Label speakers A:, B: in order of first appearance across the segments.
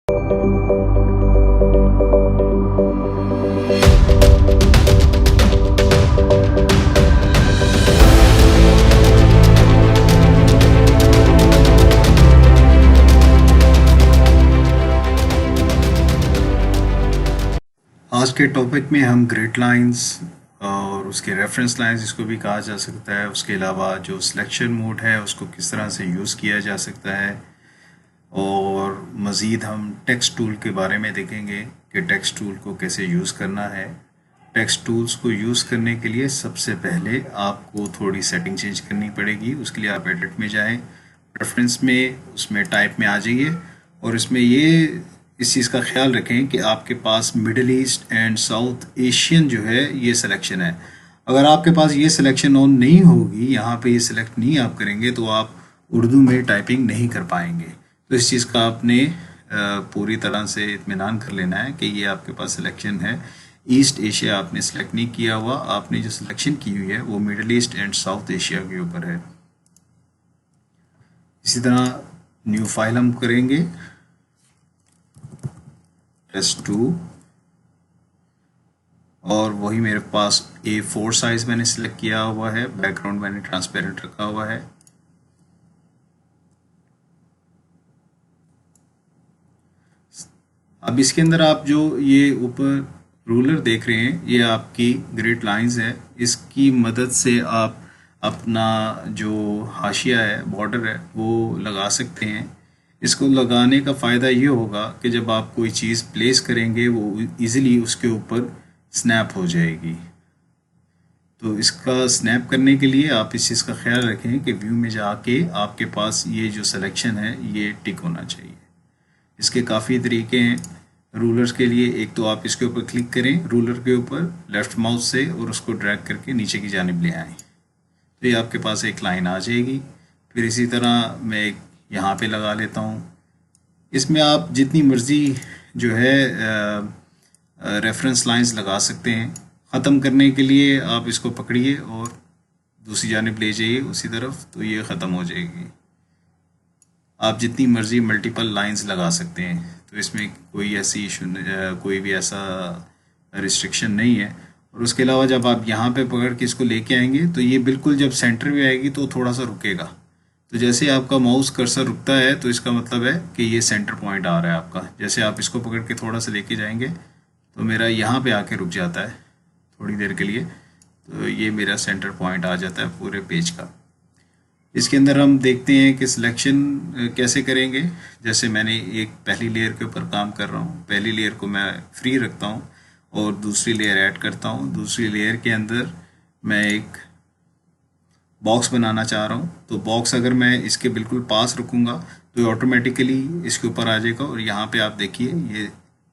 A: आज के टॉपिक में हम ग्रिड लाइंस और उसके रेफरेंस लाइंस इसको भी कहा जा सकता है, उसके अलावा जो सिलेक्शन मोड है उसको किस तरह से यूज़ किया जा सकता है, और मज़ीद हम टेक्स्ट टूल के बारे में देखेंगे कि टेक्स्ट टूल को कैसे यूज़ करना है। टेक्स्ट टूल्स को यूज़ करने के लिए सबसे पहले आपको थोड़ी सेटिंग चेंज करनी पड़ेगी। उसके लिए आप एडिट में जाएं, प्रेफरेंस में, उसमें टाइप में आ जाइए, और इसमें इस चीज़ का ख्याल रखें कि आपके पास middle east and south Asian जो है ये सिलेक्शन है। अगर आपके पास ये सिलेक्शन ऑन नहीं होगी, यहाँ पे ये सिलेक्ट नहीं आप करेंगे, तो आप उर्दू में टाइपिंग नहीं कर पाएंगे। तो इस चीज़ का आपने पूरी तरह से इत्मीनान कर लेना है कि ये आपके पास सिलेक्शन है। ईस्ट एशिया आपने सेलेक्ट नहीं किया हुआ, आपने जो सिलेक्शन की हुई है वो middle east and south Asia के ऊपर है। इसी तरह न्यू फाइल हम करेंगे S2, और वही मेरे पास A4 साइज मैंने सिलेक्ट किया हुआ है, बैकग्राउंड मैंने ट्रांसपेरेंट रखा हुआ है। अब इसके अंदर आप जो ये ऊपर रूलर देख रहे हैं, ये आपकी ग्रिड लाइंस है। इसकी मदद से आप अपना जो हाशिया है, बॉर्डर है, वो लगा सकते हैं। इसको लगाने का फ़ायदा ये होगा कि जब आप कोई चीज़ प्लेस करेंगे वो इजीली उसके ऊपर स्नैप हो जाएगी। तो इसका स्नैप करने के लिए आप इस चीज़ का ख्याल रखें कि व्यू में जाके आपके पास ये जो सिलेक्शन है ये टिक होना चाहिए। इसके काफ़ी तरीके हैं रूलर्स के लिए। एक तो आप इसके ऊपर क्लिक करें, रूलर के ऊपर लेफ़्ट माउस से, और उसको ड्रैग करके नीचे की जानिब ले आएँ, तो ये आपके पास एक लाइन आ जाएगी। फिर इसी तरह मैं एक यहाँ पे लगा लेता हूँ। इसमें आप जितनी मर्ज़ी जो है रेफरेंस लाइंस लगा सकते हैं। ख़त्म करने के लिए आप इसको पकड़िए और दूसरी जानिब ले जाइए उसी तरफ, तो ये ख़त्म हो जाएगी। आप जितनी मर्ज़ी मल्टीपल लाइंस लगा सकते हैं, तो इसमें कोई ऐसी इशू, कोई भी ऐसा रिस्ट्रिक्शन नहीं है। और उसके अलावा जब आप यहाँ पे पकड़ के इसको लेके आएंगे तो ये बिल्कुल जब सेंटर में आएगी तो थोड़ा सा रुकेगा। तो जैसे आपका माउस कर्सर रुकता है तो इसका मतलब है कि ये सेंटर पॉइंट आ रहा है आपका। जैसे आप इसको पकड़ के थोड़ा सा लेके जाएंगे तो मेरा यहाँ पे आके रुक जाता है थोड़ी देर के लिए, तो ये मेरा सेंटर पॉइंट आ जाता है पूरे पेज का। इसके अंदर हम देखते हैं कि सिलेक्शन कैसे करेंगे। जैसे मैंने एक पहली लेयर के ऊपर काम कर रहा हूँ, पहली लेयर को मैं फ्री रखता हूँ और दूसरी लेयर ऐड करता हूँ। दूसरी लेयर के अंदर मैं एक बॉक्स बनाना चाह रहा हूँ, तो बॉक्स अगर मैं इसके बिल्कुल पास रखूँगा तो ये ऑटोमेटिकली इसके ऊपर आ जाएगा, और यहाँ पे आप देखिए ये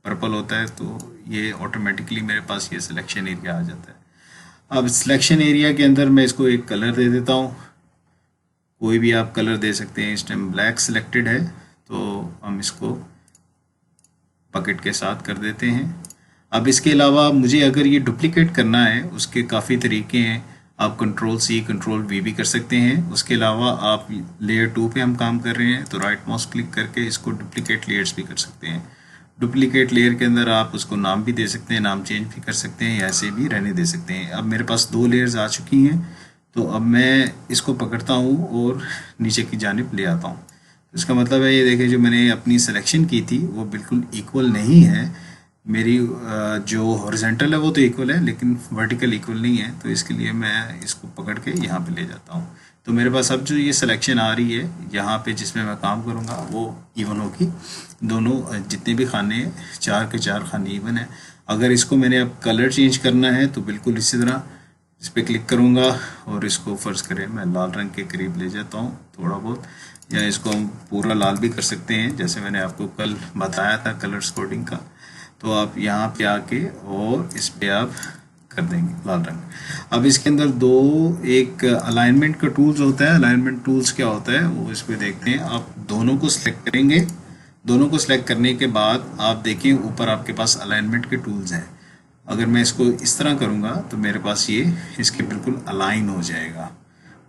A: पर्पल होता है, तो ये ऑटोमेटिकली मेरे पास ये सिलेक्शन एरिया आ जाता है। अब सिलेक्शन एरिया के अंदर मैं इसको एक कलर दे देता हूँ, कोई भी आप कलर दे सकते हैं। इस टाइम ब्लैक सिलेक्टेड है तो हम इसको बकेट के साथ कर देते हैं। अब इसके अलावा मुझे अगर ये डुप्लीकेट करना है, उसके काफ़ी तरीके हैं। आप Ctrl+C Ctrl+V भी कर सकते हैं। उसके अलावा आप लेयर 2 पे हम काम कर रहे हैं तो राइट माउस क्लिक करके इसको डुप्लीकेट लेयर्स भी कर सकते हैं। डुप्लीकेट लेयर के अंदर आप उसको नाम भी दे सकते हैं, नाम चेंज भी कर सकते हैं, या ऐसे भी रहने दे सकते हैं। अब मेरे पास 2 लेयर्स आ चुकी हैं, तो अब मैं इसको पकड़ता हूँ और नीचे की जानिब ले आता हूँ। इसका मतलब है, ये देखिए जो मैंने अपनी सिलेक्शन की थी वो बिल्कुल इक्वल नहीं है। मेरी जो हॉरिजॉन्टल है वो तो इक्वल है, लेकिन वर्टिकल इक्वल नहीं है। तो इसके लिए मैं इसको पकड़ के यहाँ पे ले जाता हूँ। तो मेरे पास अब जो ये सिलेक्शन आ रही है यहाँ पे जिसमें मैं काम करूँगा वो इवन होगी। दोनों जितने भी खाने हैं 4 के 4 खाने इवन है। अगर इसको मैंने अब कलर चेंज करना है तो बिल्कुल इसी तरह इस पर क्लिक करूँगा और इसको फ़र्ज़ करें मैं लाल रंग के करीब ले जाता हूँ थोड़ा बहुत, या इसको हम पूरा लाल भी कर सकते हैं जैसे मैंने आपको कल बताया था कलर कोडिंग का। तो आप यहाँ पे आके और इस पे आप कर देंगे लाल रंग। अब इसके अंदर एक अलाइनमेंट का टूल्स होता है। अलाइनमेंट टूल्स क्या होता है वो इस पे देखते हैं। आप दोनों को सिलेक्ट करेंगे, दोनों को सिलेक्ट करने के बाद आप देखिए ऊपर आपके पास अलाइनमेंट के टूल्स हैं। अगर मैं इसको इस तरह करूँगा तो मेरे पास ये इसके बिल्कुल अलाइन हो जाएगा।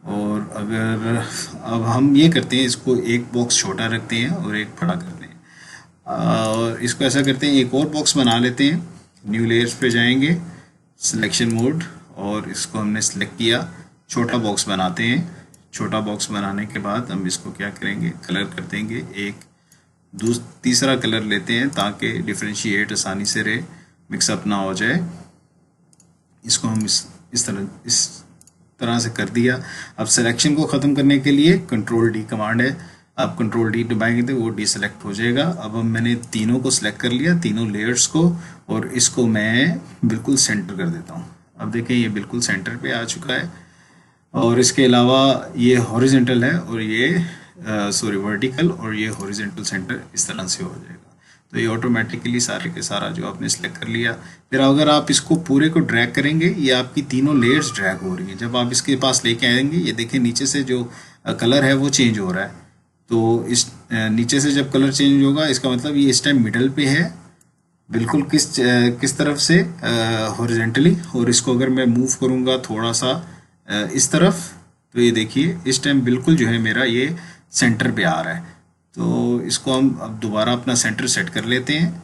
A: और अगर अब हम ये करते हैं, इसको एक बॉक्स छोटा रखते हैं और एक बड़ा करते हैं। और इसको ऐसा करते हैं, एक और बॉक्स बना लेते हैं। न्यू लेयर्स पे जाएंगे, सिलेक्शन मोड, और इसको हमने सिलेक्ट किया, छोटा बॉक्स बनाते हैं। छोटा बॉक्स बनाने के बाद हम इसको क्या करेंगे, कलर कर देंगे, एक तीसरा कलर लेते हैं ताकि डिफ्रेंशिएट आसानी से रहे, मिक्सअप ना हो जाए। इसको हम इस तरह से कर दिया। अब सिलेक्शन को ख़त्म करने के लिए कंट्रोल डी कमांड है, आप कंट्रोल डी दबाएंगे तो वो डी सेलेक्ट हो जाएगा। अब मैंने तीनों को सिलेक्ट कर लिया, तीनों लेयर्स को, और इसको मैं बिल्कुल सेंटर कर देता हूँ। अब देखें ये बिल्कुल सेंटर पे आ चुका है। और इसके अलावा ये हॉरिजेंटल है और ये वर्टिकल, और ये हॉरिजेंटल सेंटर इस तरह से हो जाएगा। तो ये ऑटोमेटिकली सारे के सारा जो आपने सेलेक्ट कर लिया। फिर अगर आप इसको पूरे को ड्रैग करेंगे, ये आपकी तीनों लेयर्स ड्रैग हो रही हैं। जब आप इसके पास लेके आएंगे, ये देखें नीचे से जो कलर है वो चेंज हो रहा है। तो इस नीचे से जब कलर चेंज होगा, इसका मतलब ये इस टाइम मिडल पे है, बिल्कुल किस तरफ से, हॉरिजेंटली। और इसको अगर मैं मूव करूँगा थोड़ा सा इस तरफ, तो ये देखिए इस टाइम बिल्कुल जो है मेरा ये सेंटर पे आ रहा है। तो इसको हम अब दोबारा अपना सेंटर सेट कर लेते हैं।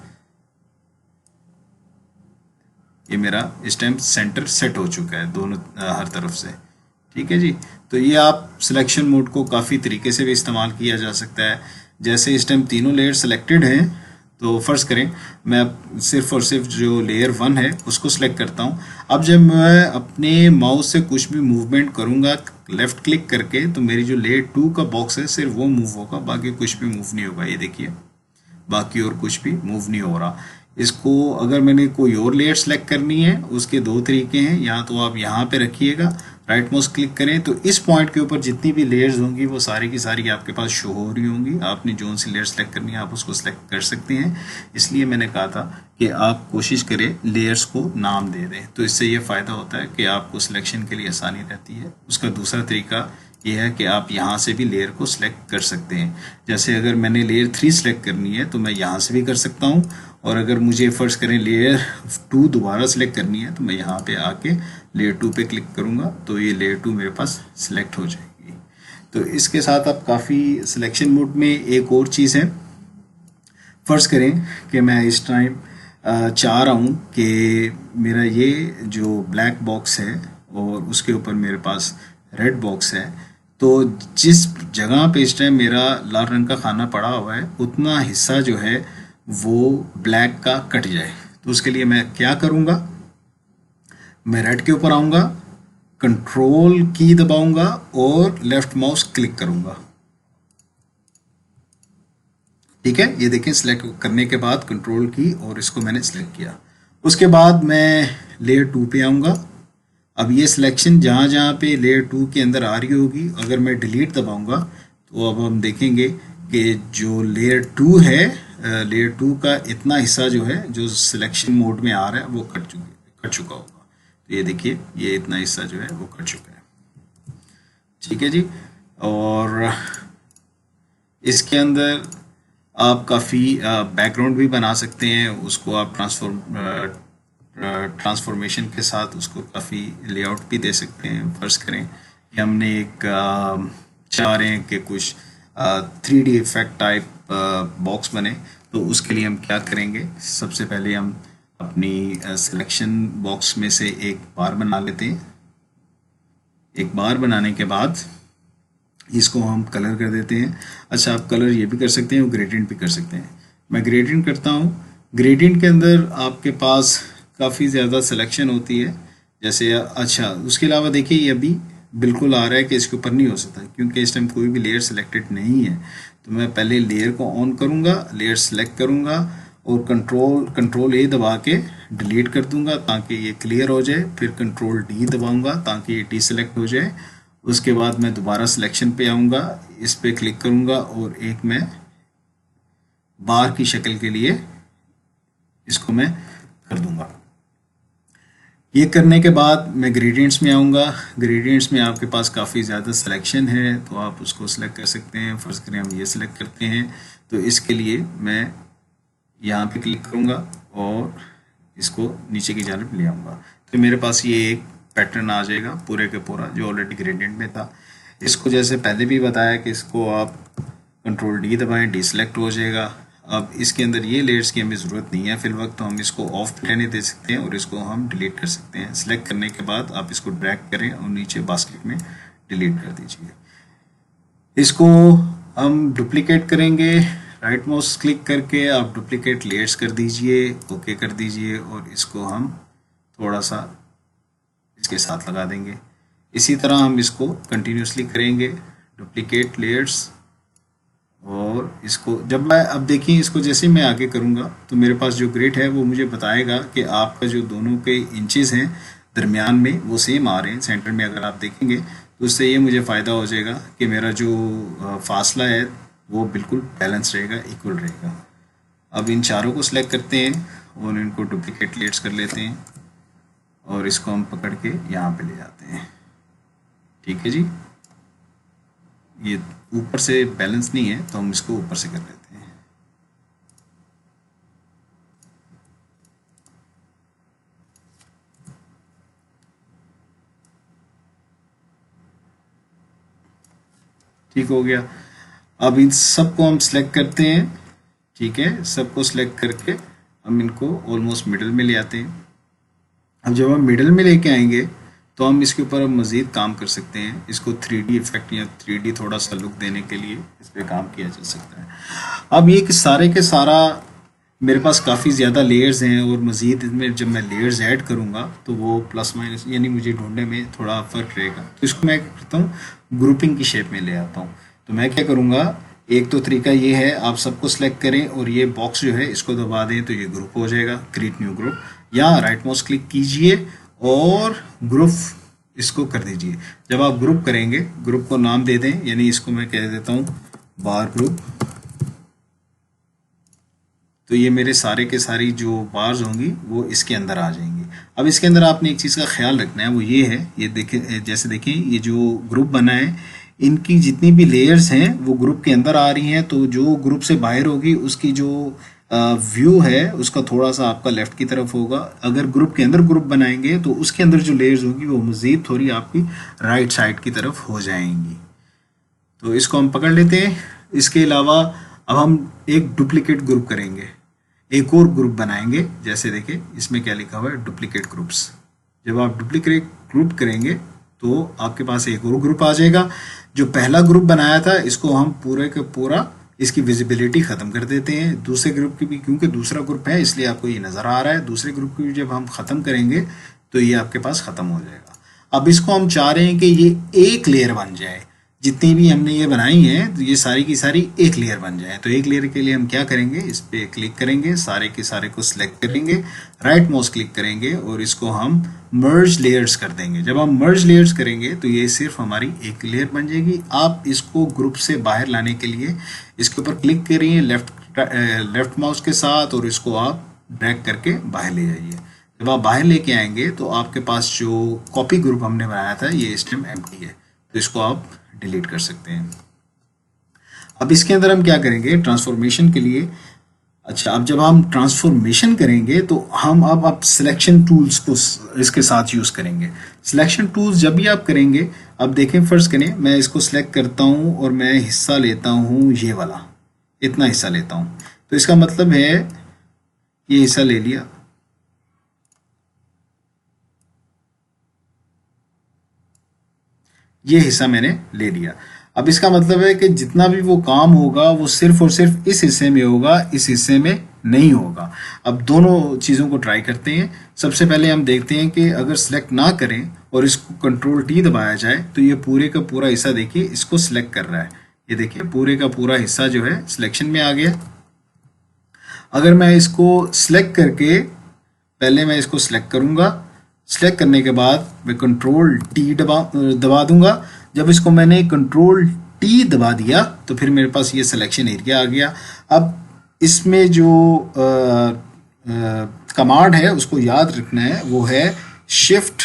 A: ये मेरा इस टाइम सेंटर सेट हो चुका है दोनों हर तरफ से। ठीक है जी। तो ये आप सिलेक्शन मोड को काफ़ी तरीके से भी इस्तेमाल किया जा सकता है। जैसे इस टाइम तीनों लेयर सेलेक्टेड हैं, तो फ़र्ज़ करें मैं सिर्फ और सिर्फ जो लेयर 1 है उसको सिलेक्ट करता हूँ। अब जब मैं अपने माउस से कुछ भी मूवमेंट करूँगा लेफ़्ट क्लिक करके, तो मेरी जो लेयर 2 का बॉक्स है सिर्फ वो मूव होगा, बाकी कुछ भी मूव नहीं होगा। ये देखिए बाकी और कुछ भी मूव नहीं हो रहा। इसको अगर मैंने कोई और लेयर सेलेक्ट करनी है, उसके दो तरीके हैं। या तो आप यहाँ पे रखिएगा, राइट माउस क्लिक करें, तो इस पॉइंट के ऊपर जितनी भी लेयर्स होंगी वो सारी की सारी आपके पास शो हो रही होंगी। आपने जो सी लेयर सेलेक्ट करनी है आप उसको सेलेक्ट कर सकते हैं। इसलिए मैंने कहा था कि आप कोशिश करें लेयर्स को नाम दे दें, तो इससे ये फ़ायदा होता है कि आपको सिलेक्शन के लिए आसानी रहती है। उसका दूसरा तरीका ये है कि आप यहाँ से भी लेयर को सिलेक्ट कर सकते हैं। जैसे अगर मैंने लेयर 3 सेलेक्ट करनी है तो मैं यहाँ से भी कर सकता हूँ, और अगर मुझे फ़र्ज़ करें लेयर 2 दोबारा सेलेक्ट करनी है तो मैं यहाँ पे आके लेयर 2 पे क्लिक करूँगा, तो ये लेयर 2 मेरे पास सिलेक्ट हो जाएगी। तो इसके साथ आप काफ़ी सिलेक्शन मोड में एक और चीज़ है, फ़र्ज़ करें कि मैं इस टाइम चाह रहा हूँ कि मेरा ये जो ब्लैक बॉक्स है और उसके ऊपर मेरे पास रेड बॉक्स है, तो जिस जगह पे इस टाइम मेरा लाल रंग का खाना पड़ा हुआ है उतना हिस्सा जो है वो ब्लैक का कट जाए। तो उसके लिए मैं क्या करूँगा, मैं रेड के ऊपर आऊँगा, कंट्रोल की दबाऊँगा और लेफ़्ट माउस क्लिक करूँगा। ठीक है, ये देखें सिलेक्ट करने के बाद कंट्रोल की और इसको मैंने सिलेक्ट किया। उसके बाद मैं लेयर 2 पे आऊँगा। अब ये सिलेक्शन जहाँ जहाँ पे लेयर 2 के अंदर आ रही होगी, अगर मैं डिलीट दबाऊँगा तो अब हम देखेंगे कि जो लेयर 2 है, लेयर 2 का इतना हिस्सा जो है जो सिलेक्शन मोड में आ रहा है वो कट चुका होगा। तो ये देखिए ये इतना हिस्सा जो है वो कट चुका है। ठीक है जी। और इसके अंदर आप काफ़ी बैकग्राउंड भी बना सकते हैं, उसको आप ट्रांसफॉर्मेशन के साथ उसको काफ़ी लेआउट भी दे सकते हैं। फ़र्ज़ करें कि हमने एक चाह रहे हैं कि कुछ 3D इफेक्ट टाइप बॉक्स बने, तो उसके लिए हम क्या करेंगे, सबसे पहले हम अपनी सिलेक्शन बॉक्स में से एक बार बना लेते हैं। एक बार बनाने के बाद इसको हम कलर कर देते हैं। अच्छा, आप कलर ये भी कर सकते हैं और ग्रेडियंट भी कर सकते हैं। मैं ग्रेडियंट करता हूँ। ग्रेडियंट के अंदर आपके पास काफ़ी ज़्यादा सिलेक्शन होती है। जैसे अच्छा, उसके अलावा देखिए ये अभी बिल्कुल आ रहा है कि इसके ऊपर नहीं हो सकता क्योंकि इस टाइम कोई भी लेयर सेलेक्टेड नहीं है। तो मैं पहले लेयर को ऑन करूँगा, लेयर सेलेक्ट करूँगा और कंट्रोल ए दबा के डिलीट कर दूँगा ताकि ये क्लियर हो जाए। फिर कंट्रोल डी दबाऊँगा ताकि ये डी सेलेक्ट हो जाए। उसके बाद मैं दोबारा सिलेक्शन पे आऊँगा, इस पे क्लिक करूँगा और एक मैं बार की शक्ल के लिए इसको मैं कर दूँगा। ये करने के बाद मैं ग्रेडियंट्स में आऊँगा। ग्रेडियंट्स में आपके पास काफ़ी ज़्यादा सिलेक्शन है तो आप उसको सिलेक्ट कर सकते हैं। फ़र्ज़ करें हम ये सिलेक्ट करते हैं, तो इसके लिए मैं यहाँ पे क्लिक करूँगा और इसको नीचे की जानिब ले आऊँगा। तो मेरे पास ये एक पैटर्न आ जाएगा पूरे के पूरा जो ऑलरेडी ग्रेडियंट में था। इसको जैसे पहले भी बताया कि इसको आप कंट्रोल डी दबाएं, डी सेलेक्ट हो जाएगा। अब इसके अंदर ये लेयर्स की हमें ज़रूरत नहीं है फिल वक्त, तो हम इसको ऑफ रहने दे सकते हैं और इसको हम डिलीट कर सकते हैं। सेलेक्ट करने के बाद आप इसको ड्रैग करें और नीचे बास्केट में डिलीट कर दीजिए। इसको हम डुप्लीकेट करेंगे, राइट माउस क्लिक करके आप डुप्लीकेट लेयर्स कर दीजिए, ओके कर दीजिए और इसको हम थोड़ा सा इसके साथ लगा देंगे। इसी तरह हम इसको कंटिन्यूसली करेंगे, डुप्लीकेट लेयर्स, और इसको जब मैं अब देखिए इसको जैसे मैं आगे करूँगा तो मेरे पास जो ग्रिड है वो मुझे बताएगा कि आपका जो दोनों के इंचेस हैं दरमियान में वो सेम आ रहे हैं। सेंटर में अगर आप देखेंगे तो उससे ये मुझे फ़ायदा हो जाएगा कि मेरा जो फासला है वो बिल्कुल बैलेंस रहेगा, इक्वल रहेगा। अब इन चारों को सिलेक्ट करते हैं और इनको डुप्लीकेट लेयर्स कर लेते हैं और इसको हम पकड़ के यहाँ पे ले जाते हैं। ठीक है जी, ये ऊपर से बैलेंस नहीं है तो हम इसको ऊपर से कर लेते हैं। ठीक हो गया। अब इन सबको हम सिलेक्ट करते हैं। ठीक है, सबको सिलेक्ट करके हम इनको ऑलमोस्ट मिडल में ले आते हैं। अब जब हम मिडल में लेके आएंगे तो हम इसके ऊपर अब मज़ीद काम कर सकते हैं। इसको 3D इफेक्ट या 3D थोड़ा सा लुक देने के लिए इस पर काम किया जा सकता है। अब ये कि सारे के सारा मेरे पास काफ़ी ज़्यादा लेयर्स हैं और मज़ीद इसमें जब मैं लेयर्स ऐड करूँगा तो वो प्लस माइनस यानी मुझे ढूंढने में थोड़ा फ़र्क रहेगा। तो इसको मैं क्या करता हूँ, ग्रुपिंग की शेप में ले आता हूँ। तो मैं क्या करूँगा, एक तो तरीका ये है, आप सबको सिलेक्ट करें और ये बॉक्स जो है इसको दबा दें तो ये ग्रुप हो जाएगा, क्रिएट न्यू ग्रुप, या राइट माउस क्लिक कीजिए और ग्रुप इसको कर दीजिए। जब आप ग्रुप करेंगे, ग्रुप को नाम दे दें, यानी इसको मैं कह देता हूँ बार ग्रुप, तो ये मेरे सारे के सारी जो बार्स होंगी वो इसके अंदर आ जाएंगी। अब इसके अंदर आपने एक चीज़ का ख्याल रखना है, वो ये है, ये देखें, जैसे देखें ये जो ग्रुप बना है इनकी जितनी भी लेयर्स हैं वो ग्रुप के अंदर आ रही हैं, तो जो ग्रुप से बाहर होगी उसकी जो व्यू है उसका थोड़ा सा आपका लेफ्ट की तरफ होगा। अगर ग्रुप के अंदर ग्रुप बनाएंगे तो उसके अंदर जो लेयर्स होगी वो मज़ीद थोड़ी आपकी राइट साइड की तरफ हो जाएंगी। तो इसको हम पकड़ लेते हैं। इसके अलावा अब हम एक डुप्लीकेट ग्रुप करेंगे, एक और ग्रुप बनाएंगे। जैसे देखें इसमें क्या लिखा हुआ है, डुप्लीकेट ग्रुप्स। जब आप डुप्लीकेट ग्रुप करेंगे तो आपके पास एक और ग्रुप आ जाएगा। जो पहला ग्रुप बनाया था इसको हम पूरे के पूरा इसकी विजिबिलिटी ख़त्म कर देते हैं। दूसरे ग्रुप की भी, क्योंकि दूसरा ग्रुप है इसलिए आपको ये नज़र आ रहा है, दूसरे ग्रुप की भी जब हम ख़त्म करेंगे तो ये आपके पास ख़त्म हो जाएगा। अब इसको हम चाह रहे हैं कि ये एक लेयर बन जाए, जितनी भी हमने ये बनाई हैं तो ये सारी की सारी एक लेयर बन जाए। तो एक लेयर के लिए हम क्या करेंगे, इस पर क्लिक करेंगे, सारे के सारे को सिलेक्ट करेंगे, राइट माउस क्लिक करेंगे और इसको हम मर्ज लेयर्स कर देंगे। जब हम मर्ज लेयर्स करेंगे तो ये सिर्फ हमारी एक लेयर बन जाएगी। आप इसको ग्रुप से बाहर लाने के लिए इसके ऊपर क्लिक करिए लेफ्ट माउस के साथ और इसको आप ड्रैग करके बाहर ले जाइए। जब आप बाहर लेके आएंगे तो आपके पास जो कॉपी ग्रुप हमने बनाया था ये इस टाइम एम्प्टी है, तो इसको आप डिलीट कर सकते हैं। अब इसके अंदर हम क्या करेंगे ट्रांसफॉर्मेशन के लिए। अच्छा, अब जब हम ट्रांसफॉर्मेशन करेंगे तो हम अब सिलेक्शन टूल्स को इसके साथ यूज़ करेंगे। सिलेक्शन टूल्स जब भी आप करेंगे, अब देखें फर्ज करें मैं इसको सिलेक्ट करता हूं और मैं हिस्सा लेता हूं ये वाला, इतना हिस्सा लेता हूं, तो इसका मतलब है ये हिस्सा ले लिया, ये हिस्सा मैंने ले लिया। अब इसका मतलब है कि जितना भी वो काम होगा वो सिर्फ और सिर्फ इस हिस्से में होगा, इस हिस्से में नहीं होगा। अब दोनों चीज़ों को ट्राई करते हैं। सबसे पहले हम देखते हैं कि अगर सिलेक्ट ना करें और इसको कंट्रोल टी दबाया जाए तो ये पूरे का पूरा हिस्सा देखिए इसको सिलेक्ट कर रहा है। ये देखिए पूरे का पूरा हिस्सा जो है सिलेक्शन में आ गया। अगर मैं इसको सिलेक्ट करके, पहले मैं इसको सिलेक्ट करूंगा, सिलेक्ट करने के बाद मैं कंट्रोल टी दबा दूंगा। जब इसको मैंने कंट्रोल टी दबा दिया तो फिर मेरे पास ये सिलेक्शन एरिया आ गया। अब इसमें जो कमांड है उसको याद रखना है, वो है शिफ्ट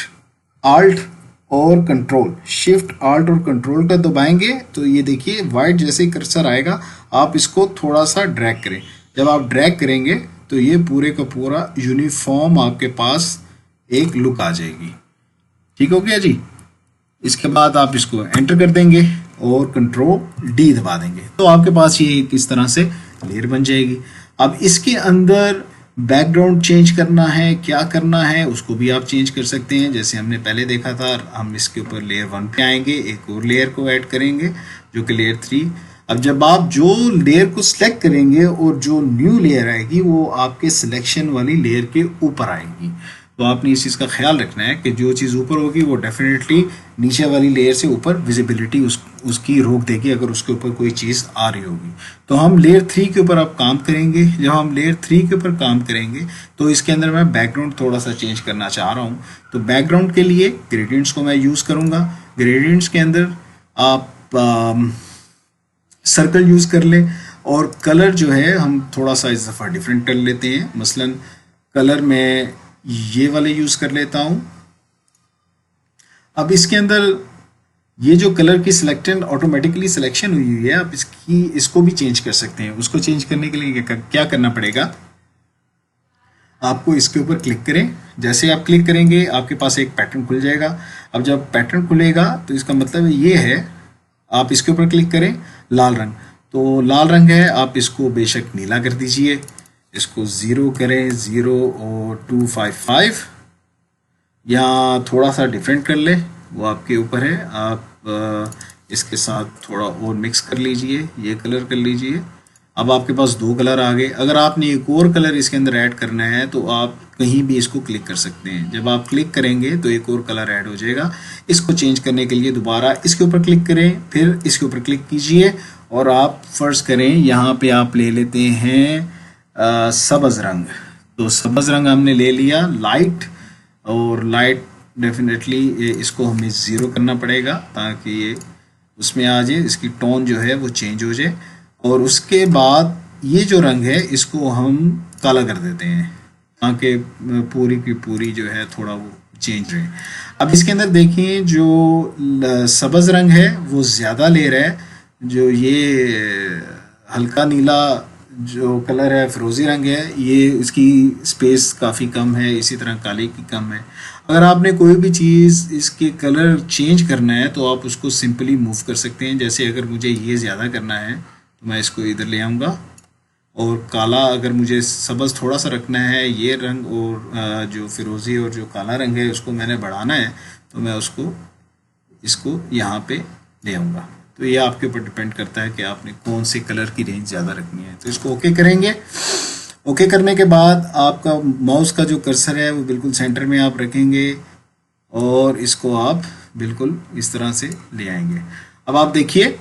A: आल्ट और कंट्रोल। शिफ्ट आल्ट और कंट्रोल का दबाएंगे तो ये देखिए वाइट जैसे कर्सर आएगा, आप इसको थोड़ा सा ड्रैग करें। जब आप ड्रैग करेंगे तो ये पूरे का पूरा यूनिफॉर्म आपके पास एक लुक आ जाएगी। ठीक हो गया जी। इसके बाद आप इसको एंटर कर देंगे और कंट्रोल डी दबा देंगे तो आपके पास ये किस तरह से लेयर बन जाएगी। अब इसके अंदर बैकग्राउंड चेंज करना है, क्या करना है उसको भी आप चेंज कर सकते हैं। जैसे हमने पहले देखा था, हम इसके ऊपर लेयर 1 पे आएंगे, एक और लेयर को ऐड करेंगे जो कि लेयर 3। अब जब आप जो लेयर को सिलेक्ट करेंगे और जो न्यू लेयर आएगी वो आपके सिलेक्शन वाली लेयर के ऊपर आएगी। तो आपने इस चीज़ का ख्याल रखना है कि जो चीज़ ऊपर होगी वो डेफिनेटली नीचे वाली लेयर से ऊपर विजिबिलिटी उसकी रोक देगी अगर उसके ऊपर कोई चीज़ आ रही होगी। तो हम लेयर 3 के ऊपर अब काम करेंगे। जब हम लेयर 3 के ऊपर काम करेंगे तो इसके अंदर मैं बैकग्राउंड थोड़ा सा चेंज करना चाह रहा हूँ। तो बैकग्राउंड के लिए ग्रेडियंट्स को मैं यूज़ करूँगा। ग्रेडियंट्स के अंदर आप सर्कल यूज़ कर लें और कलर जो है हम थोड़ा सा इस दफ़ा डिफरेंट कर लेते हैं। मसलन कलर में ये वाले यूज़ कर लेता हूँ। अब इसके अंदर ये जो कलर की सिलेक्टेड ऑटोमेटिकली सिलेक्शन हुई है, आप इसको भी चेंज कर सकते हैं। उसको चेंज करने के लिए क्या करना पड़ेगा, आपको इसके ऊपर क्लिक करें। जैसे आप क्लिक करेंगे आपके पास एक पैटर्न खुल जाएगा। अब जब पैटर्न खुलेगा तो इसका मतलब ये है, आप इसके ऊपर क्लिक करें, लाल रंग, तो लाल रंग है, आप इसको बेशक नीला कर दीजिए। इसको 0 करें, 0 और 255, या थोड़ा सा डिफरेंट कर ले, वो आपके ऊपर है। आप इसके साथ थोड़ा और मिक्स कर लीजिए, ये कलर कर लीजिए। अब आपके पास 2 कलर आ गए। अगर आपने एक और कलर इसके अंदर ऐड करना है तो आप कहीं भी इसको क्लिक कर सकते हैं। जब आप क्लिक करेंगे तो एक और कलर ऐड हो जाएगा। इसको चेंज करने के लिए दोबारा इसके ऊपर क्लिक करें, फिर इसके ऊपर क्लिक कीजिए और आप फर्ज करें यहाँ पे आप ले लेते हैं सब्ज़ रंग। तो सब्ज़ रंग हमने ले लिया, लाइट, और लाइट डेफिनेटली इसको हमें 0 करना पड़ेगा ताकि ये उसमें आ जाए, इसकी टोन जो है वो चेंज हो जाए। और उसके बाद ये जो रंग है इसको हम काला कर देते हैं ताकि पूरी की पूरी जो है थोड़ा वो चेंज रहे। अब इसके अंदर देखिए जो सब्ज़ रंग है वो ज़्यादा ले रहा है, जो ये हल्का नीला जो कलर है, फिरोज़ी रंग है, ये इसकी स्पेस काफ़ी कम है। इसी तरह काले की कम है। अगर आपने कोई भी चीज़ इसके कलर चेंज करना है तो आप उसको सिंपली मूव कर सकते हैं। जैसे अगर मुझे ये ज़्यादा करना है तो मैं इसको इधर ले आऊँगा, और काला अगर मुझे सब्ज़ थोड़ा सा रखना है, ये रंग और जो फिरोज़ी और जो काला रंग है उसको मैंने बढ़ाना है तो मैं इसको यहाँ पे ले आऊँगा। तो ये आपके ऊपर डिपेंड करता है कि आपने कौन से कलर की रेंज ज़्यादा रखनी है। तो इसको ओके करेंगे। ओके करने के बाद आपका माउस का जो कर्सर है वो बिल्कुल सेंटर में आप रखेंगे और इसको आप बिल्कुल इस तरह से ले आएंगे। अब आप देखिए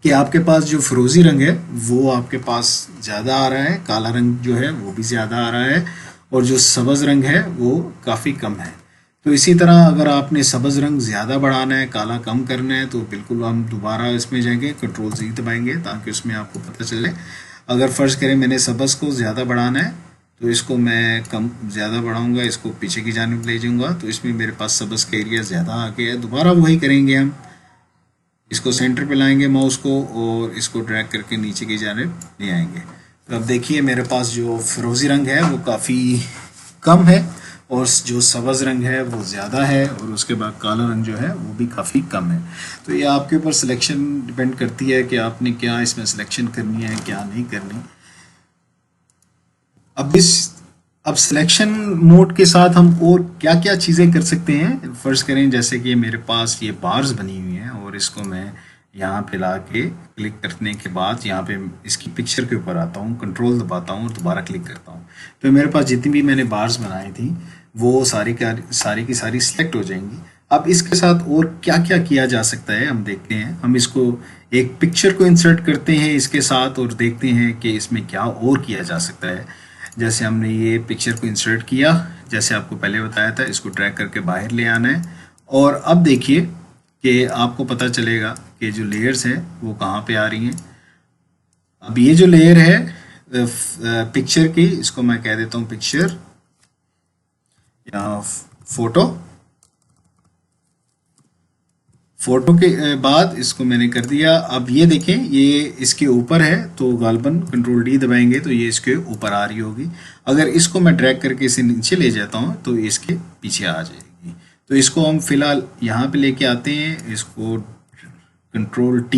A: कि आपके पास जो फिरोज़ी रंग है वो आपके पास ज़्यादा आ रहा है, काला रंग जो है वो भी ज़्यादा आ रहा है, और जो सब्ज़ रंग है वो काफ़ी कम है। तो इसी तरह अगर आपने सब्ज़ रंग ज़्यादा बढ़ाना है, काला कम करना है, तो बिल्कुल हम दोबारा इसमें जाएंगे, Ctrl+Z दबाएंगे ताकि उसमें आपको पता चले। अगर फ़र्ज़ करें मैंने सब्ज़ को ज़्यादा बढ़ाना है तो इसको मैं कम ज़्यादा बढ़ाऊँगा, इसको पीछे की जानिब ले जाऊँगा, तो इसमें मेरे पास सब्ज़ का एरिया ज़्यादा आ गया है। दोबारा वही करेंगे, हम इसको सेंटर पे लाएंगे माउस को और इसको ड्रैग करके नीचे की जानिब ले आएंगे। तो अब देखिए मेरे पास जो फिरोज़ी रंग है वो काफ़ी कम है और जो सब्ज़ रंग है वो ज़्यादा है, और उसके बाद काला रंग जो है वो भी काफ़ी कम है। तो ये आपके ऊपर सिलेक्शन डिपेंड करती है कि आपने क्या इसमें सिलेक्शन करनी है, क्या नहीं करनी। अब सिलेक्शन मोड के साथ हम और क्या क्या चीज़ें कर सकते हैं। फ़र्ज़ करें जैसे कि मेरे पास ये बार्स बनी हुई हैं और इसको मैं यहाँ पे ला के क्लिक करने के बाद यहाँ पे इसकी पिक्चर के ऊपर आता हूँ, कंट्रोल दबाता हूँ और दोबारा क्लिक करता हूँ, तो मेरे पास जितनी भी मैंने बार्स बनाई थी वो सारी की सारी सिलेक्ट हो जाएंगी। अब इसके साथ और क्या क्या किया जा सकता है हम देखते हैं। हम इसको एक पिक्चर को इंसर्ट करते हैं इसके साथ और देखते हैं कि इसमें क्या और किया जा सकता है। जैसे हमने ये पिक्चर को इंसर्ट किया, जैसे आपको पहले बताया था, इसको ड्रैग करके बाहर ले आना है, और अब देखिए कि आपको पता चलेगा कि जो लेयर्स है वो कहाँ पे आ रही हैं। अब ये जो लेयर है पिक्चर की, इसको मैं कह देता हूँ पिक्चर या फोटो के बाद इसको मैंने कर दिया। अब ये देखें ये इसके ऊपर है तो गालबन Ctrl+D दबाएंगे तो ये इसके ऊपर आ रही होगी। अगर इसको मैं ड्रैग करके इसे नीचे ले जाता हूँ तो इसके पीछे आ जाएगी। तो इसको हम फिलहाल यहाँ पे लेके आते हैं, इसको Ctrl+T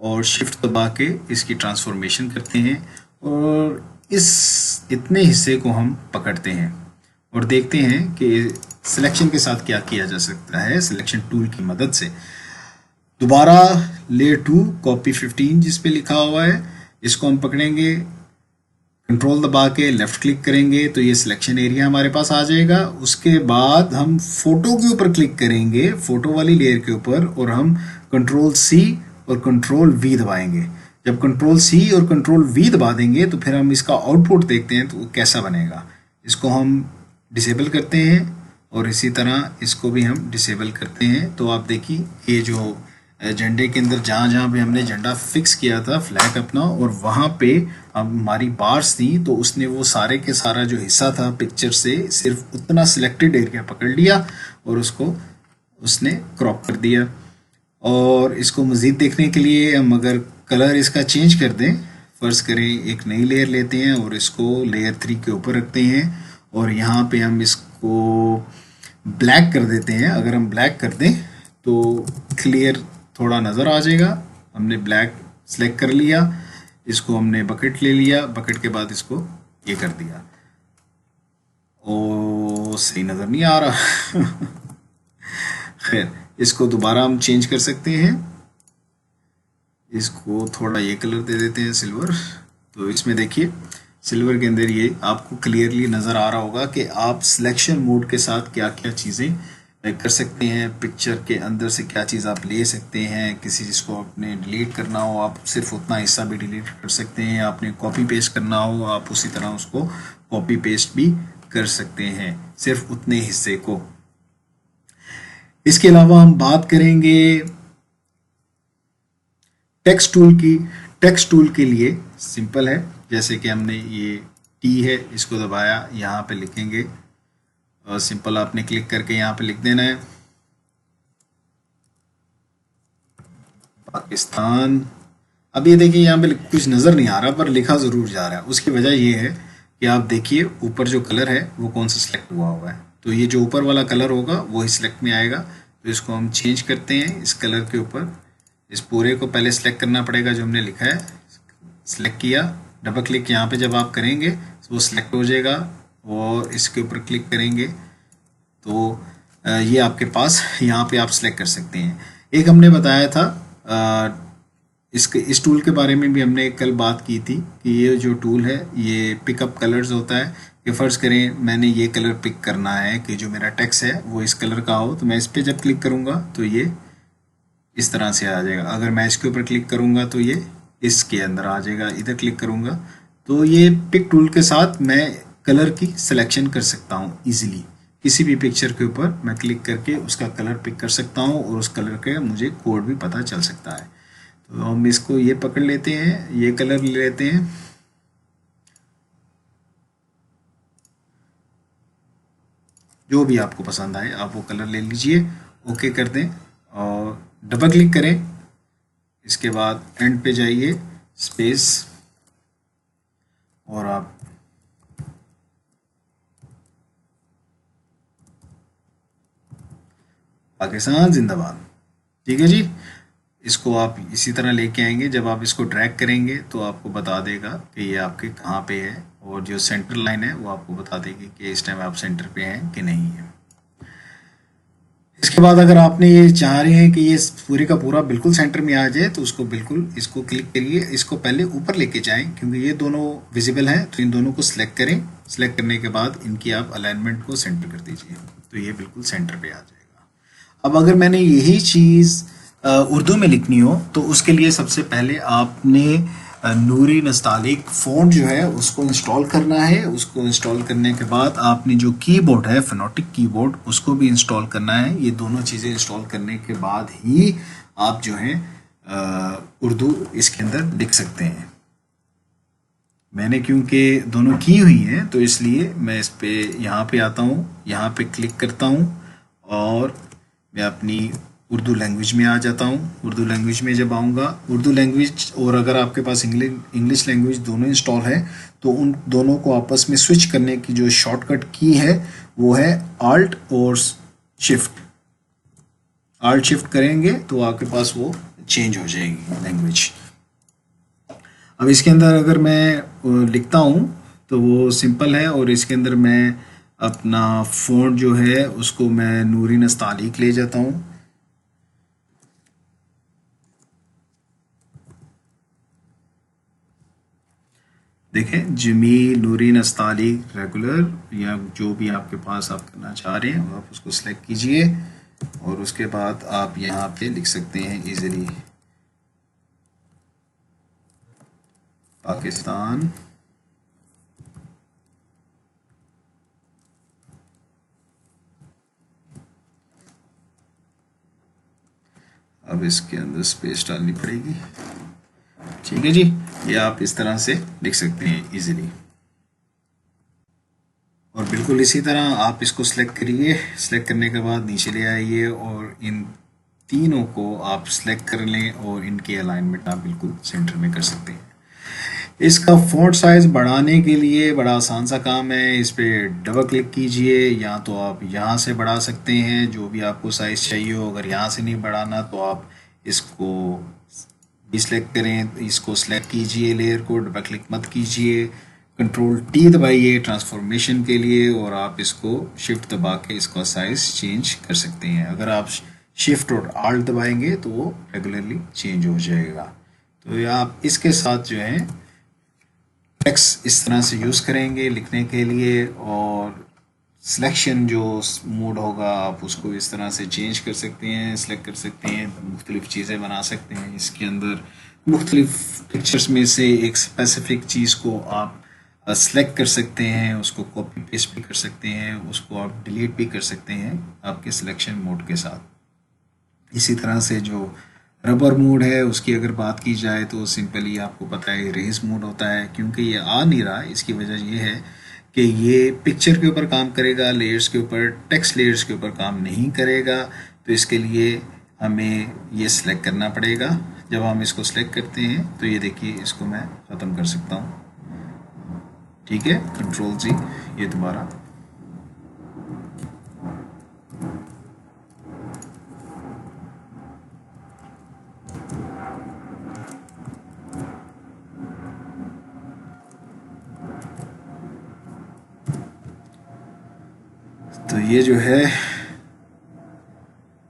A: और शिफ्ट दबा के इसकी ट्रांसफॉर्मेशन करते हैं और इस इतने हिस्से को हम पकड़ते हैं और देखते हैं कि सिलेक्शन के साथ क्या किया जा सकता है सिलेक्शन टूल की मदद से। दोबारा लेयर 2 कॉपी 15 जिस पे लिखा हुआ है इसको हम पकड़ेंगे, कंट्रोल दबा के लेफ्ट क्लिक करेंगे तो ये सिलेक्शन एरिया हमारे पास आ जाएगा। उसके बाद हम फोटो के ऊपर क्लिक करेंगे, फोटो वाली लेयर के ऊपर, और हम कंट्रोल सी और कंट्रोल वी दबाएंगे। जब कंट्रोल सी और कंट्रोल वी दबा देंगे तो फिर हम इसका आउटपुट देखते हैं तो वो कैसा बनेगा। इसको हम डिसेबल करते हैं और इसी तरह इसको भी हम डिसेबल करते हैं। तो आप देखिए ये जो झंडे के अंदर जहाँ जहाँ भी हमने झंडा फिक्स किया था फ्लैग अपना और वहाँ पे हमारी बार्स थी तो उसने वो सारे के सारा जो हिस्सा था पिक्चर से सिर्फ उतना सिलेक्टेड एरिया पकड़ लिया और उसको उसने क्रॉप कर दिया। और इसको मज़ीद देखने के लिए हम अगर कलर इसका चेंज कर दें, फ़र्ज़ करें एक नई लेयर लेते हैं और इसको लेयर 3 के ऊपर रखते हैं और यहाँ पे हम इसको ब्लैक कर देते हैं। अगर हम ब्लैक कर दें तो क्लियर थोड़ा नज़र आ जाएगा। हमने ब्लैक सेलेक्ट कर लिया, इसको हमने बकेट ले लिया, बकेट के बाद इसको ये कर दिया। ओ सही नज़र नहीं आ रहा खैर इसको दोबारा हम चेंज कर सकते हैं, इसको थोड़ा ये कलर दे देते हैं सिल्वर। तो इसमें देखिए सिल्वर के अंदर ये आपको क्लियरली नज़र आ रहा होगा कि आप सिलेक्शन मोड के साथ क्या क्या चीज़ें कर सकते हैं। पिक्चर के अंदर से क्या चीज़ आप ले सकते हैं, किसी चीज़ को आपने डिलीट करना हो आप सिर्फ उतना हिस्सा भी डिलीट कर सकते हैं, आपने कॉपी पेस्ट करना हो आप उसी तरह उसको कॉपी पेस्ट भी कर सकते हैं सिर्फ उतने हिस्से को। इसके अलावा हम बात करेंगे टेक्स्ट टूल की। टेक्स्ट टूल के लिए सिंपल है, जैसे कि हमने ये टी है इसको दबाया, यहाँ पे लिखेंगे और सिंपल आपने क्लिक करके यहाँ पे लिख देना है पाकिस्तान। अब ये देखिए यहाँ पे कुछ नज़र नहीं आ रहा पर लिखा ज़रूर जा रहा है। उसकी वजह ये है कि आप देखिए ऊपर जो कलर है वो कौन सा सिलेक्ट हुआ हुआ है, तो ये जो ऊपर वाला कलर होगा वही सिलेक्ट में आएगा। तो इसको हम चेंज करते हैं, इस कलर के ऊपर इस पूरे को पहले सिलेक्ट करना पड़ेगा जो हमने लिखा है। सिलेक्ट किया, डबल क्लिक यहाँ पे जब आप करेंगे तो वो सिलेक्ट हो जाएगा और इसके ऊपर क्लिक करेंगे तो ये आपके पास यहाँ पे आप सिलेक्ट कर सकते हैं। एक हमने बताया था इस टूल के बारे में भी हमने कल बात की थी कि ये जो टूल है ये पिकअप कलर्स होता है कि फ़र्ज़ करें मैंने ये कलर पिक करना है कि जो मेरा टेक्स्ट है वो इस कलर का हो, तो मैं इस पर जब क्लिक करूँगा तो ये इस तरह से आ जाएगा। अगर मैं इसके ऊपर क्लिक करूँगा तो ये इसके अंदर आ जाएगा, इधर क्लिक करूँगा तो ये पिक टूल के साथ मैं कलर की सिलेक्शन कर सकता हूँ ईजिली। किसी भी पिक्चर के ऊपर मैं क्लिक करके उसका कलर पिक कर सकता हूँ और उस कलर के मुझे कोड भी पता चल सकता है। तो हम इसको ये पकड़ लेते हैं, ये कलर ले लेते हैं, जो भी आपको पसंद आए आप वो कलर ले लीजिए, ओके कर दें और डबल क्लिक करें। इसके बाद एंड पे जाइए, स्पेस, और आप पाकिस्तान जिंदाबाद, ठीक है जी। इसको आप इसी तरह लेके आएंगे, जब आप इसको ड्रैग करेंगे तो आपको बता देगा कि ये आपके कहाँ पे है और जो सेंटर लाइन है वो आपको बता देगी कि इस टाइम आप सेंटर पे हैं कि नहीं है। इसके बाद अगर आपने ये चाह रहे हैं कि ये पूरे का पूरा बिल्कुल सेंटर में आ जाए तो उसको बिल्कुल इसको क्लिक करिए, इसको पहले ऊपर लेके जाएं क्योंकि ये दोनों विजिबल हैं तो इन दोनों को सिलेक्ट करें। सिलेक्ट करने के बाद इनकी आप अलाइनमेंट को सेंटर कर दीजिए तो ये बिल्कुल सेंटर पे आ जाएगा। अब अगर मैंने यही चीज़ उर्दू में लिखनी हो तो उसके लिए सबसे पहले आपने नूरी नस्तालिक फ़ॉन्ट जो है उसको इंस्टॉल करना है। उसको इंस्टॉल करने के बाद आपने जो कीबोर्ड है फोनेटिक कीबोर्ड उसको भी इंस्टॉल करना है। ये दोनों चीज़ें इंस्टॉल करने के बाद ही आप जो है उर्दू इसके अंदर लिख सकते हैं। मैंने क्योंकि दोनों की हुई हैं तो इसलिए मैं इस पे यहाँ पे आता हूँ, यहाँ पे क्लिक करता हूँ और मैं अपनी उर्दू लैंग्वेज में आ जाता हूँ। उर्दू लैंग्वेज में जब आऊँगा, उर्दू लैंग्वेज और अगर आपके पास इंग्लिश लैंग्वेज दोनों इंस्टॉल है तो उन दोनों को आपस में स्विच करने की जो शॉर्टकट की है वो है आल्ट और शिफ्ट। आल्ट शिफ्ट करेंगे तो आपके पास वो चेंज हो जाएगी लैंग्वेज। अब इसके अंदर अगर मैं लिखता हूँ तो वो सिंपल है, और इसके अंदर मैं अपना फ़ॉन्ट जो है उसको मैं नूरी नस्तालिक ले जाता हूँ। देखें, जमील नूरी नस्तालिक रेगुलर, या जो भी आपके पास आप करना चाह रहे हैं आप उसको सिलेक्ट कीजिए, और उसके बाद आप यहाँ पे लिख सकते हैं इजीली पाकिस्तान। अब इसके अंदर स्पेस डालनी पड़ेगी। ठीक है जी, ये आप इस तरह से लिख सकते हैं इजीली। और बिल्कुल इसी तरह आप इसको सिलेक्ट करिए, सिलेक्ट करने के बाद नीचे ले आइए और इन तीनों को आप सिलेक्ट कर लें और इनके अलाइनमेंट आप बिल्कुल सेंटर में कर सकते हैं। इसका फ़ॉन्ट साइज़ बढ़ाने के लिए बड़ा आसान सा काम है, इस पर डबल क्लिक कीजिए, या तो आप यहाँ से बढ़ा सकते हैं जो भी आपको साइज़ चाहिए हो। अगर यहाँ से नहीं बढ़ाना तो आप इसको भी सिलेक्ट करें, इसको सिलेक्ट कीजिए, लेयर को डबल क्लिक मत कीजिए, कंट्रोल टी दबाइए ट्रांसफॉर्मेशन के लिए, और आप इसको शिफ्ट दबा के इसका साइज़ चेंज कर सकते हैं। अगर आप शिफ्ट और आल्ट दबाएंगे तो वो रेगुलरली चेंज हो जाएगा। तो ये आप इसके साथ जो है टेक्स्ट इस तरह से यूज़ करेंगे लिखने के लिए, और सिलेक्शन जो मोड होगा आप उसको इस तरह से चेंज कर सकते हैं, सिलेक्ट कर सकते हैं, मुख्तलिफ़ चीज़ें बना सकते हैं। इसके अंदर मुख्तलिफ़ पिक्चर्स में से एक स्पेसिफिक चीज़ को आप सेलेक्ट कर सकते हैं, उसको कॉपी पेस्ट भी कर सकते हैं, उसको आप डिलीट भी कर सकते हैं आपके सिलेक्शन मोड के साथ। इसी तरह से जो रबर मोड है उसकी अगर बात की जाए तो सिंपली आपको पता है रेस मोड होता है। क्योंकि ये आ नहीं रहा, इसकी वजह ये है कि ये पिक्चर के ऊपर काम करेगा, लेयर्स के ऊपर, टेक्स्ट लेयर्स के ऊपर काम नहीं करेगा। तो इसके लिए हमें ये सिलेक्ट करना पड़ेगा। जब हम इसको सिलेक्ट करते हैं तो ये देखिए इसको मैं ख़त्म कर सकता हूँ। ठीक है, कंट्रोल जी, ये दोबारा तो ये जो है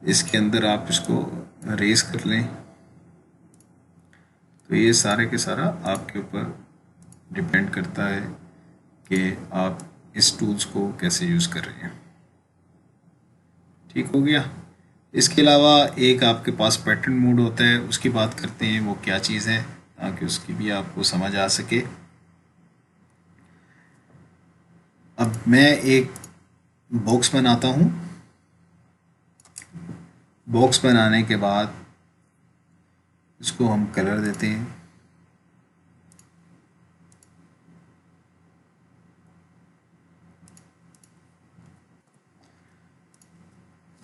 A: इसके अंदर आप इसको रेस कर लें तो ये सारे के सारा आपके ऊपर डिपेंड करता है कि आप इस टूल्स को कैसे यूज़ कर रहे हैं। ठीक हो गया। इसके अलावा एक आपके पास पैटर्न मोड होता है, उसकी बात करते हैं वो क्या चीज़ है ताकि उसकी भी आपको समझ आ सके। अब मैं एक बॉक्स बनाता हूँ। बॉक्स बनाने के बाद इसको हम कलर देते हैं।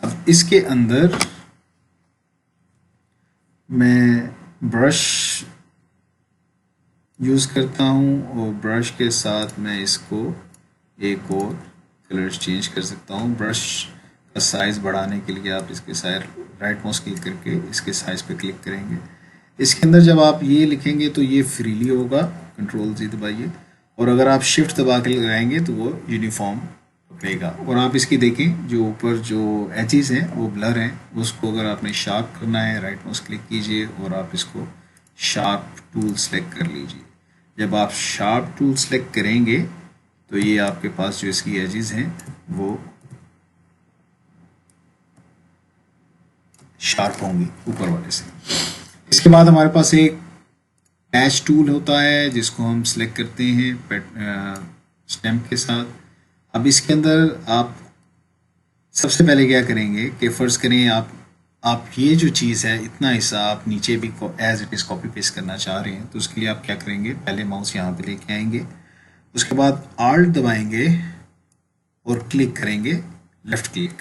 A: अब इसके अंदर मैं ब्रश यूज़ करता हूँ और ब्रश के साथ मैं इसको एक और कलर चेंज कर सकता हूँ। ब्रश का साइज़ बढ़ाने के लिए आप इसके साइड राइट माउस क्लिक करके इसके साइज़ पे क्लिक करेंगे। इसके अंदर जब आप ये लिखेंगे तो ये फ्रीली होगा, कंट्रोल जी दबाइए, और अगर आप शिफ्ट दबा के लगाएंगे तो वो यूनिफॉर्म पकड़ेगा। और आप इसकी देखें जो ऊपर जो एजेस हैं वो ब्लर हैं, उसको अगर आपने शार्प करना है राइट माउस क्लिक कीजिए और आप इसको शार्प टूल सेलेक्ट कर लीजिए। जब आप शार्प टूल सेलेक्ट करेंगे तो ये आपके पास जो इसकी एजेस हैं वो शार्प होंगी ऊपर वाले से। इसके बाद हमारे पास एक पैच टूल होता है जिसको हम सिलेक्ट करते हैं स्टैम्प के साथ। अब इसके अंदर आप सबसे पहले क्या करेंगे कि फ़र्ज़ करें आप ये जो चीज़ है इतना हिस्सा आप नीचे भी as it is copy paste करना चाह रहे हैं, तो उसके लिए आप क्या करेंगे, पहले माउस यहाँ पे लेके आएंगे, उसके बाद आल्ट दबाएंगे और क्लिक करेंगे लेफ़्ट क्लिक,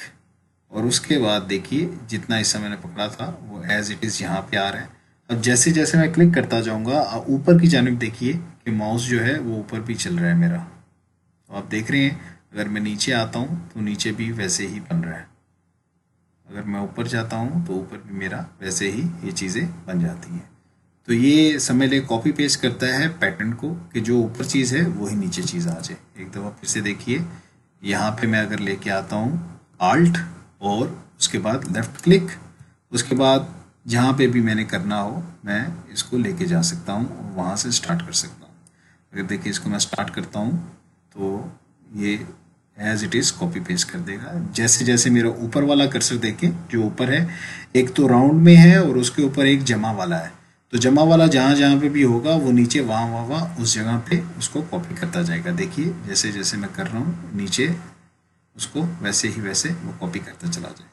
A: और उसके बाद देखिए जितना हिस्सा मैंने पकड़ा था वो एज इट इज़ यहाँ पे आ रहा है। अब जैसे जैसे मैं क्लिक करता जाऊँगा ऊपर की जानिब देखिए कि माउस जो है वो ऊपर भी चल रहा है मेरा। तो आप देख रहे हैं अगर मैं नीचे आता हूँ तो नीचे भी वैसे ही बन रहा है। अगर मैं ऊपर जाता हूँ तो ऊपर भी मेरा वैसे ही ये चीज़ें बन जाती हैं। तो ये समझ ले कॉपी पेस्ट करता है पैटर्न को कि जो ऊपर चीज़ है वही नीचे चीज़ आ जाए। एक दफ़ा फिर से देखिए, यहाँ पे मैं अगर लेके आता हूँ आल्ट और उसके बाद लेफ़्ट क्लिक, उसके बाद जहाँ पे भी मैंने करना हो मैं इसको लेके जा सकता हूँ और वहाँ से स्टार्ट कर सकता हूँ। अगर देखिए इसको मैं स्टार्ट करता हूँ तो ये as it is copy paste कर देगा। जैसे जैसे मेरा ऊपर वाला कर्सर देखें, जो ऊपर है एक तो राउंड में है और उसके ऊपर एक जमा वाला है, तो जमा वाला जहाँ जहाँ पे भी होगा वो नीचे वहाँ वहाँ उस जगह पे उसको कॉपी करता जाएगा। देखिए जैसे जैसे मैं कर रहा हूँ नीचे उसको वैसे ही वैसे वो कॉपी करता चला जाएगा।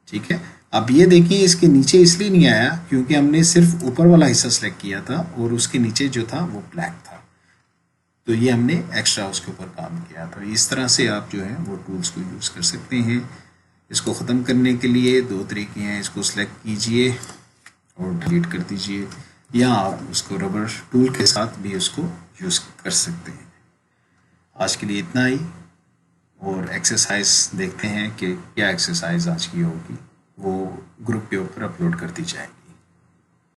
A: ठीक है, अब ये देखिए इसके नीचे इसलिए नहीं आया क्योंकि हमने सिर्फ ऊपर वाला हिस्सा सेलेक्ट किया था और उसके नीचे जो था वो ब्लैक था, तो ये हमने एक्स्ट्रा उसके ऊपर काम किया। तो इस तरह से आप जो है वो टूल्स को यूज़ कर सकते हैं। इसको ख़त्म करने के लिए दो तरीके हैं, इसको सिलेक्ट कीजिए और डिलीट कर दीजिए, या आप उसको रबर टूल के साथ भी उसको यूज़ कर सकते हैं। आज के लिए इतना ही, और एक्सरसाइज देखते हैं कि क्या एक्सरसाइज आज की होगी, वो ग्रुप के ऊपर अपलोड कर दी जाएगी।